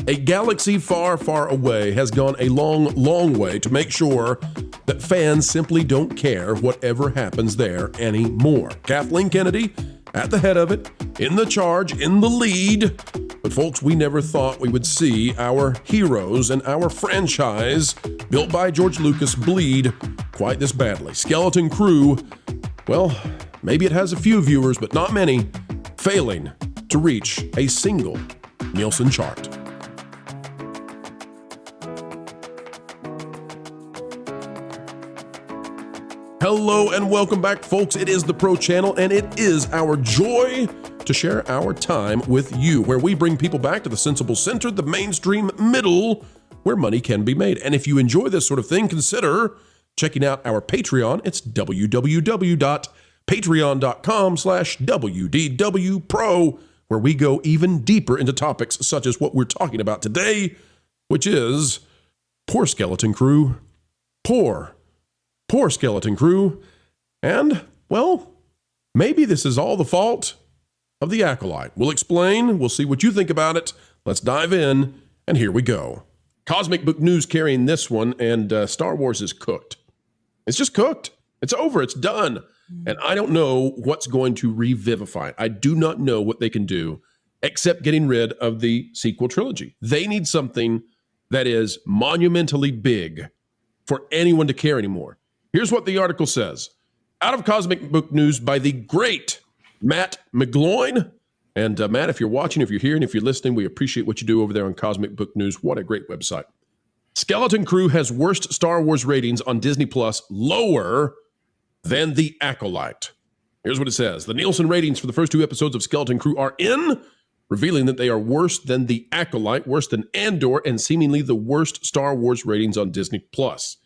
A galaxy far, far away has gone a long, long way to make sure that fans simply don't care whatever happens there anymore. Kathleen Kennedy at the head of it, in the charge, in the lead. But folks, we never thought we would see our heroes and our franchise, built by George Lucas, bleed quite this badly. Skeleton Crew, well, maybe it has a few viewers, but not many, failing to reach a single Nielsen chart. Hello and welcome back, folks. It is the Pro Channel, and it is our joy to share our time with you, where we bring people back to the sensible center, the mainstream middle, where money can be made. And if you enjoy this sort of thing, consider checking out our Patreon. It's www.patreon.com/WDW Pro, where we go even deeper into topics such as what we're talking about today, which is poor Skeleton Crew, poor Skeleton Crew, and, well, maybe this is all the fault of the Acolyte. We'll explain, we'll see what you think about it. Let's dive in, and here we go. Cosmic Book News carrying this one, and Star Wars is cooked. It's just cooked. It's over. It's done. And I don't know what's going to revivify it. I do not know what they can do except getting rid of the sequel trilogy. They need something that is monumentally big for anyone to care anymore. Here's what the article says. Out of Cosmic Book News by the great Matt McGloin. And Matt, if you're watching, if you're here, and if you're listening, we appreciate what you do over there on Cosmic Book News. What a great website. Skeleton Crew has worst Star Wars ratings on Disney Plus, lower than The Acolyte. Here's what it says. The Nielsen ratings for the first two episodes of Skeleton Crew are in, revealing that they are worse than The Acolyte, worse than Andor, and seemingly the worst Star Wars ratings on Disney Plus.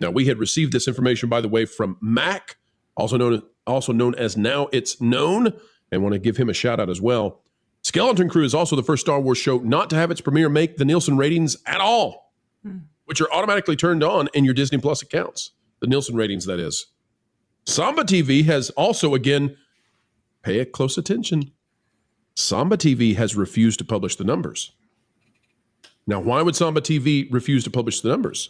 Now, we had received this information, by the way, from Mac, also known as Now It's Known, and want to give him a shout out as well. Skeleton Crew is also the first Star Wars show not to have its premiere make the Nielsen ratings at all, which are automatically turned on in your Disney Plus accounts. The Nielsen ratings, that is. Samba TV has also, again, pay close attention. Samba TV has refused to publish the numbers. Now, why would Samba TV refuse to publish the numbers?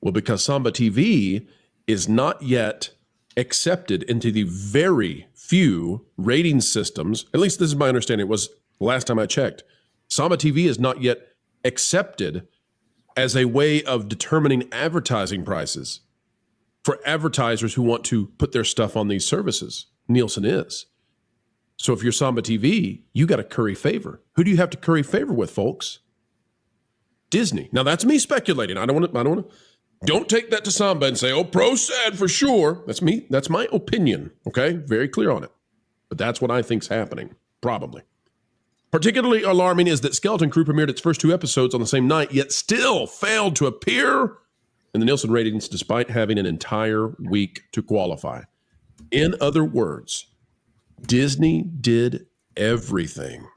Well, because Samba TV is not yet accepted into the very few rating systems, at least this is my understanding, it was the last time I checked. Samba TV is not yet accepted as a way of determining advertising prices for advertisers who want to put their stuff on these services. Nielsen is. So if you're Samba TV, you got to curry favor. Who do you have to curry favor with, folks? Disney. Now that's me speculating. I don't want to. Don't take that to Samba and say, "Oh, Pro said for sure." That's me. That's my opinion. Okay, very clear on it. But that's what I think's happening. Probably. Particularly alarming is that Skeleton Crew premiered its first two episodes on the same night, yet still failed to appear in the Nielsen ratings despite having an entire week to qualify. In other words, Disney did everything.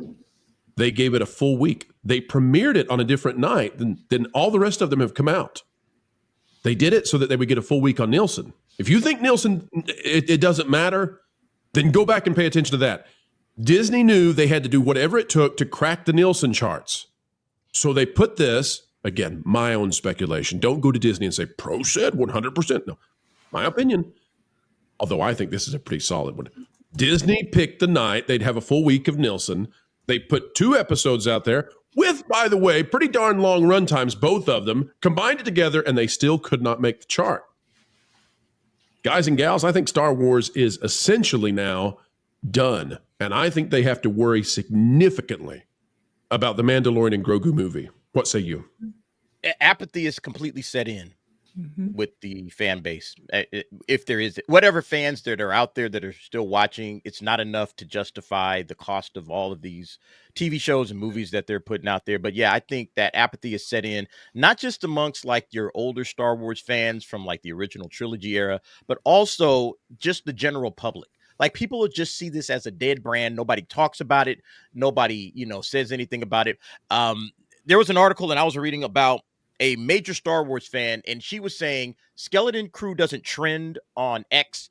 They gave it a full week. They premiered it on a different night than all the rest of them have come out. They did it so that they would get a full week on Nielsen. If you think Nielsen, it doesn't matter, then go back and pay attention to that. Disney knew they had to do whatever it took to crack the Nielsen charts. So they put this, again, my own speculation. Don't go to Disney and say, Pro said 100%. No, my opinion. Although I think this is a pretty solid one. Disney picked the night they'd have a full week of Nielsen. They put two episodes out there with, by the way, pretty darn long run times, both of them, combined it together, and they still could not make the chart. Guys and gals, I think Star Wars is essentially now done, and I think they have to worry significantly about the Mandalorian and Grogu movie. What say you? Apathy is completely set in with the fan base. If there is, whatever fans that are out there that are still watching, it's not enough to justify the cost of all of these TV shows and movies that they're putting out there. But yeah, I think that apathy is set in, not just amongst like your older Star Wars fans from like the original trilogy era, but also just the general public. Like, people will just see this as a dead brand. Nobody talks about it. Nobody, says anything about it. There was an article and I was reading about a major Star Wars fan, and she was saying Skeleton Crew doesn't trend on X,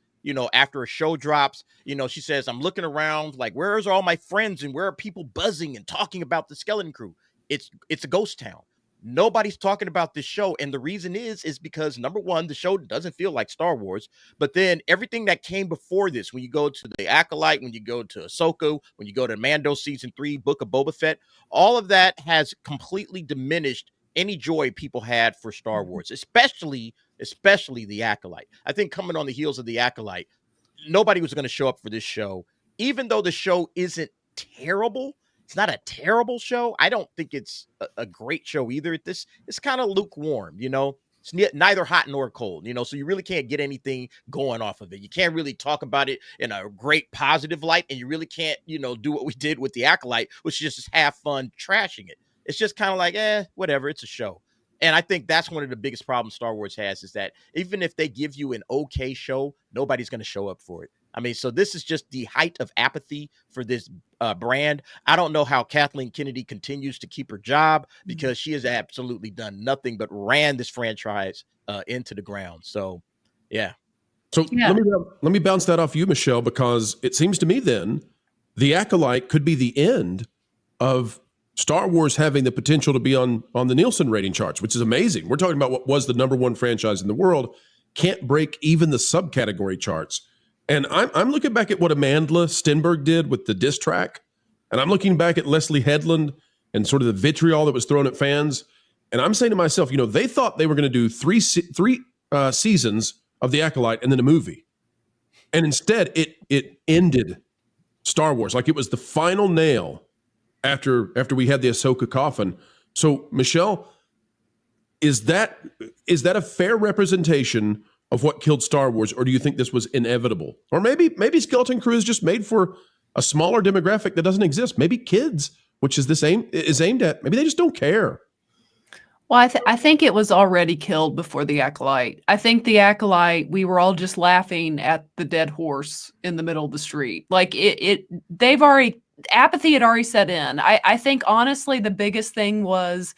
after a show drops. She says, I'm looking around like, where's all my friends and where are people buzzing and talking about the Skeleton Crew? it's a ghost town. Nobody's talking about this show, and the reason is because number one, the show doesn't feel like Star Wars. But then everything that came before this, when you go to the Acolyte, when you go to Ahsoka, when you go to Mando season 3, Book of Boba Fett, all of that has completely diminished any joy people had for Star Wars, especially the Acolyte. I think coming on the heels of the Acolyte, nobody was going to show up for this show, even though the show isn't terrible. It's not a terrible show. I don't think it's a great show either. It's kind of lukewarm, It's neither hot nor cold, so you really can't get anything going off of it. You can't really talk about it in a great positive light, and you really can't, do what we did with the Acolyte, which is just have fun trashing it. It's just kind of like, whatever, it's a show. And I think that's one of the biggest problems Star Wars has, is that even if they give you an okay show, nobody's going to show up for it. I mean, so this is just the height of apathy for this brand. I don't know how Kathleen Kennedy continues to keep her job, because she has absolutely done nothing but ran this franchise into the ground. So, yeah. So let me bounce that off you, Michelle, because it seems to me then the Acolyte could be the end of Star Wars having the potential to be on the Nielsen rating charts, which is amazing. We're talking about what was the number one franchise in the world, can't break even the subcategory charts. And I'm looking back at what Amandla Stenberg did with the diss track, and I'm looking back at Leslie Headland and sort of the vitriol that was thrown at fans. And I'm saying to myself, they thought they were going to do three seasons of The Acolyte and then a movie. And instead, it ended Star Wars. Like it was the final nail after we had the Ahsoka coffin. So, Michelle, is that a fair representation of what killed Star Wars, or do you think this was inevitable? Or maybe Skeleton Crew is just made for a smaller demographic that doesn't exist. Maybe kids, which is aimed at. Maybe they just don't care. Well, I think it was already killed before the Acolyte. I think the Acolyte, we were all just laughing at the dead horse in the middle of the street. Like apathy had already set in. I think honestly, the biggest thing was,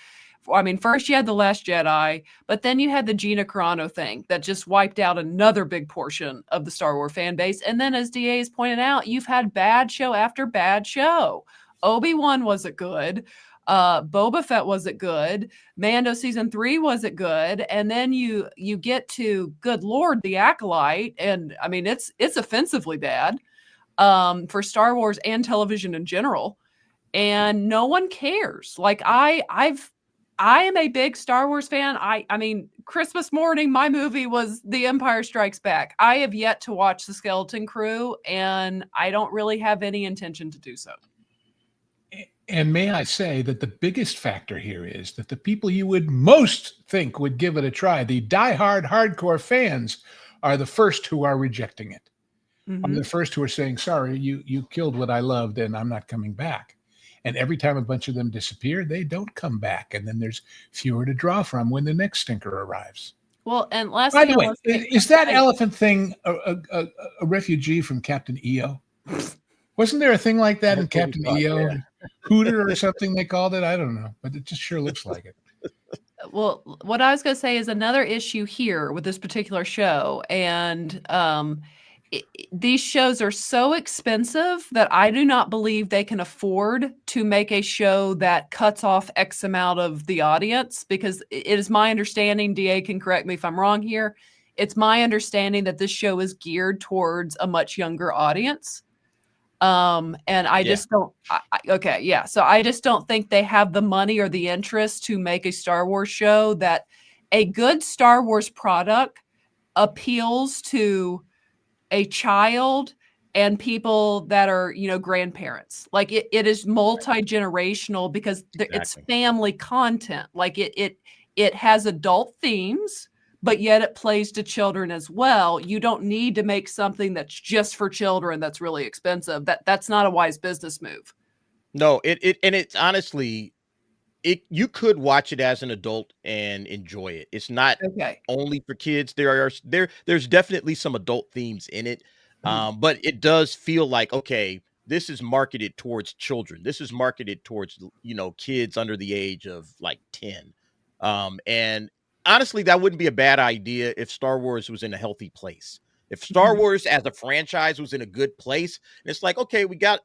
first you had The Last Jedi, but then you had the Gina Carano thing that just wiped out another big portion of the Star Wars fan base. And then, as DA has pointed out, you've had bad show after bad show. Obi-Wan wasn't good. Boba Fett wasn't good. Mando season 3 wasn't good. And then you get to, good Lord, the Acolyte. And it's offensively bad for Star Wars and television in general. And no one cares. Like I am a big Star Wars fan. I mean, Christmas morning, my movie was The Empire Strikes Back. I have yet to watch The Skeleton Crew, and I don't really have any intention to do so. And may I say that the biggest factor here is that the people you would most think would give it a try, the diehard hardcore fans, are the first who are rejecting it. Mm-hmm. Are the first who are saying, sorry, you killed what I loved and I'm not coming back. And every time a bunch of them disappear, they don't come back. And then there's fewer to draw from when the next stinker arrives. Well, and last by the way, is that elephant thing a refugee from Captain EO? Wasn't there a thing like that in Captain EO? Yeah. Hooter or something they called it? I don't know, but it just sure looks like it. Well, what I was going to say is another issue here with this particular show, and these shows are so expensive that I do not believe they can afford to make a show that cuts off X amount of the audience, because it is my understanding, DA can correct me if I'm wrong here, it's my understanding that this show is geared towards a much younger audience. And I just don't, so I just don't think they have the money or the interest to make a Star Wars show that a good Star Wars product appeals to a child and people that are, grandparents. Like it is multi-generational because it's family content. Like it has adult themes, but yet it plays to children as well. You don't need to make something that's just for children that's really expensive. That's not a wise business move. No, it's honestly, you could watch it as an adult and enjoy it. It's not only for kids. There's definitely some adult themes in it. But it does feel like, okay, this is marketed towards children. This is marketed towards, kids under the age of like 10. And honestly, that wouldn't be a bad idea if Star Wars was in a healthy place. If Star Wars as a franchise was in a good place, and it's like, okay, we got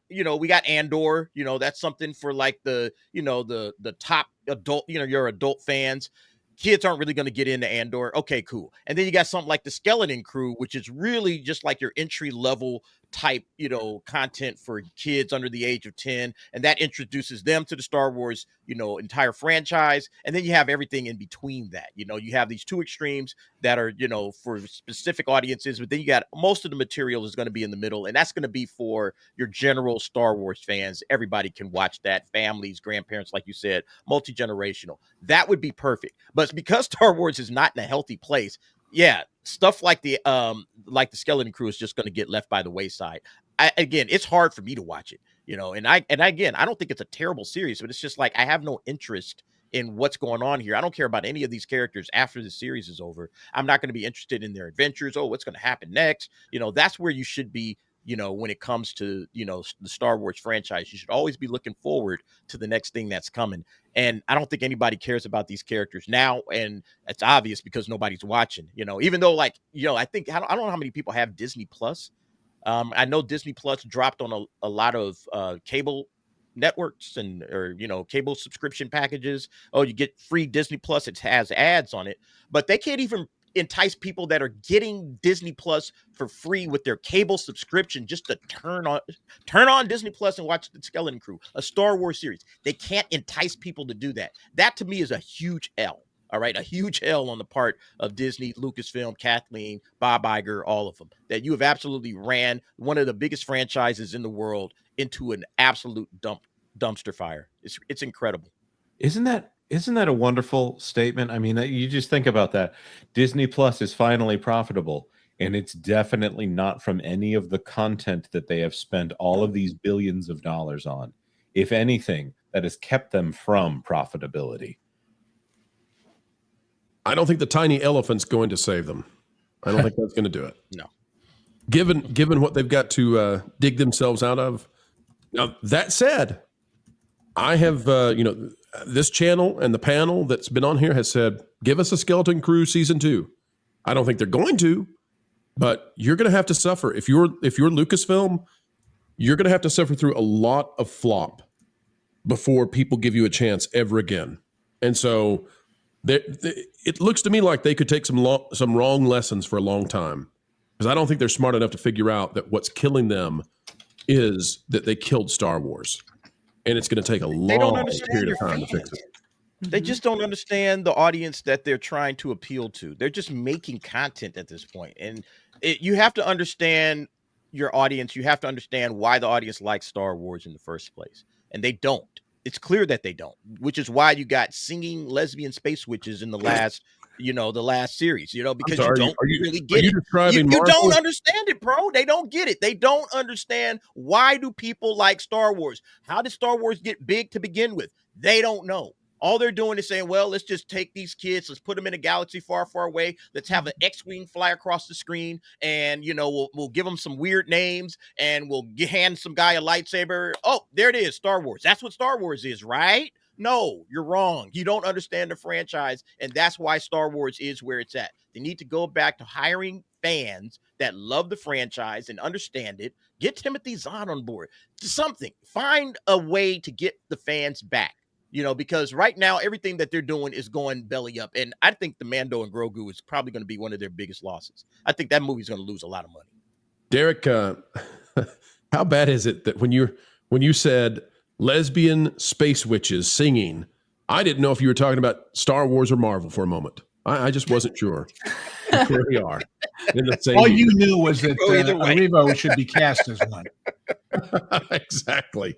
Andor, that's something for like the top adult, your adult fans. Kids aren't really going to get into Andor. Okay, cool. And then you got something like the Skeleton Crew, which is really just like your entry level type, content for kids under the age of 10. And that introduces them to the Star Wars, entire franchise. And then you have everything in between that. You have these two extremes that are, for specific audiences, but then you got most of the material is going to be in the middle. And that's going to be for your general Star Wars fans. Everybody can watch that. Families, grandparents, like you said, multi-generational. That would be perfect. But because Star Wars is not in a healthy place, yeah, stuff like the Skeleton Crew is just going to get left by the wayside. Again, it's hard for me to watch it, and I don't think it's a terrible series, but it's just like I have no interest in what's going on here. I don't care about any of these characters after the series is over. I'm not going to be interested in their adventures. Oh, what's going to happen next? That's where you should be. When it comes to, the Star Wars franchise, you should always be looking forward to the next thing that's coming. And I don't think anybody cares about these characters now. And it's obvious because nobody's watching, even though I think, I don't know how many people have Disney Plus. I know Disney Plus dropped on a lot of cable networks or cable subscription packages. Oh, you get free Disney Plus. It has ads on it, but they can't even entice people that are getting Disney Plus for free with their cable subscription just to turn on Disney Plus and watch the Skeleton Crew, a Star Wars series. They can't entice people to do that. That to me is a huge L. All right, a huge L on the part of Disney, Lucasfilm, Kathleen, Bob Iger, all of them. That you have absolutely ran one of the biggest franchises in the world into an absolute dumpster fire. It's incredible. Isn't that a wonderful statement? I mean, you just think about that. Disney Plus is finally profitable, and it's definitely not from any of the content that they have spent all of these billions of dollars on. If anything, that has kept them from profitability. I don't think the tiny elephant's going to save them. I don't think that's going to do it. No. Given what they've got to dig themselves out of. Now, that said, I have, this channel and the panel that's been on here has said, give us a Skeleton Crew season 2. I don't think they're going to, but you're going to have to suffer. If you're Lucasfilm, you're going to have to suffer through a lot of flop before people give you a chance ever again. And so it looks to me like they could take some wrong lessons for a long time, because I don't think they're smart enough to figure out that what's killing them is that they killed Star Wars. And it's going to take a long period of time to fix it. They just don't understand the audience that they're trying to appeal to. They're just making content at this point. And you have to understand your audience. You have to understand why the audience likes Star Wars in the first place. And they don't. It's clear that they don't, which is why you got singing lesbian space witches in the last series, because you don't really get it. You don't understand it, bro. They don't get it. They don't understand why do people like Star Wars? How did Star Wars get big to begin with? They don't know. All they're doing is saying, well, let's just take these kids, let's put them in a galaxy far, far away. Let's have an X-Wing fly across the screen, and, we'll give them some weird names, and we'll hand some guy a lightsaber. Oh, there it is, Star Wars. That's what Star Wars is, right? No, you're wrong. You don't understand the franchise, and that's why Star Wars is where it's at. They need to go back to hiring fans that love the franchise and understand it. Get Timothy Zahn on board. Something. Find a way to get the fans back. Because right now everything that they're doing is going belly up. And I think the Mando and Grogu is probably going to be one of their biggest losses. I think that movie's going to lose a lot of money. Derek, how bad is it that when you said lesbian space witches singing, I didn't know if you were talking about Star Wars or Marvel for a moment. I just wasn't sure. Here we are. In the same All you knew was that Arrivo should be cast as one. Exactly.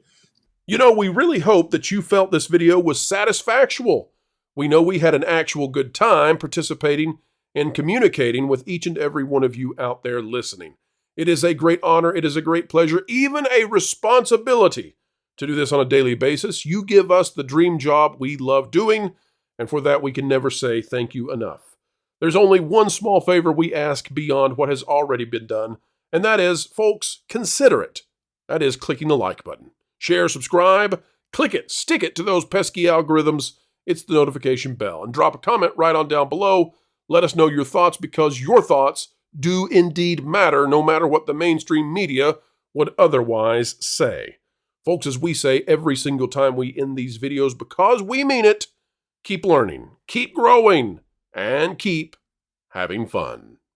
We really hope that you felt this video was satisfactual. We know we had an actual good time participating and communicating with each and every one of you out there listening. It is a great honor. It is a great pleasure, even a responsibility to do this on a daily basis. You give us the dream job we love doing, and for that we can never say thank you enough. There's only one small favor we ask beyond what has already been done, and that is, folks, consider it. That is clicking the like button. Share, subscribe, click it, stick it to those pesky algorithms. It's the notification bell. And drop a comment right on down below. Let us know your thoughts, because your thoughts do indeed matter, no matter what the mainstream media would otherwise say. Folks, as we say every single time we end these videos, because we mean it, keep learning, keep growing, and keep having fun.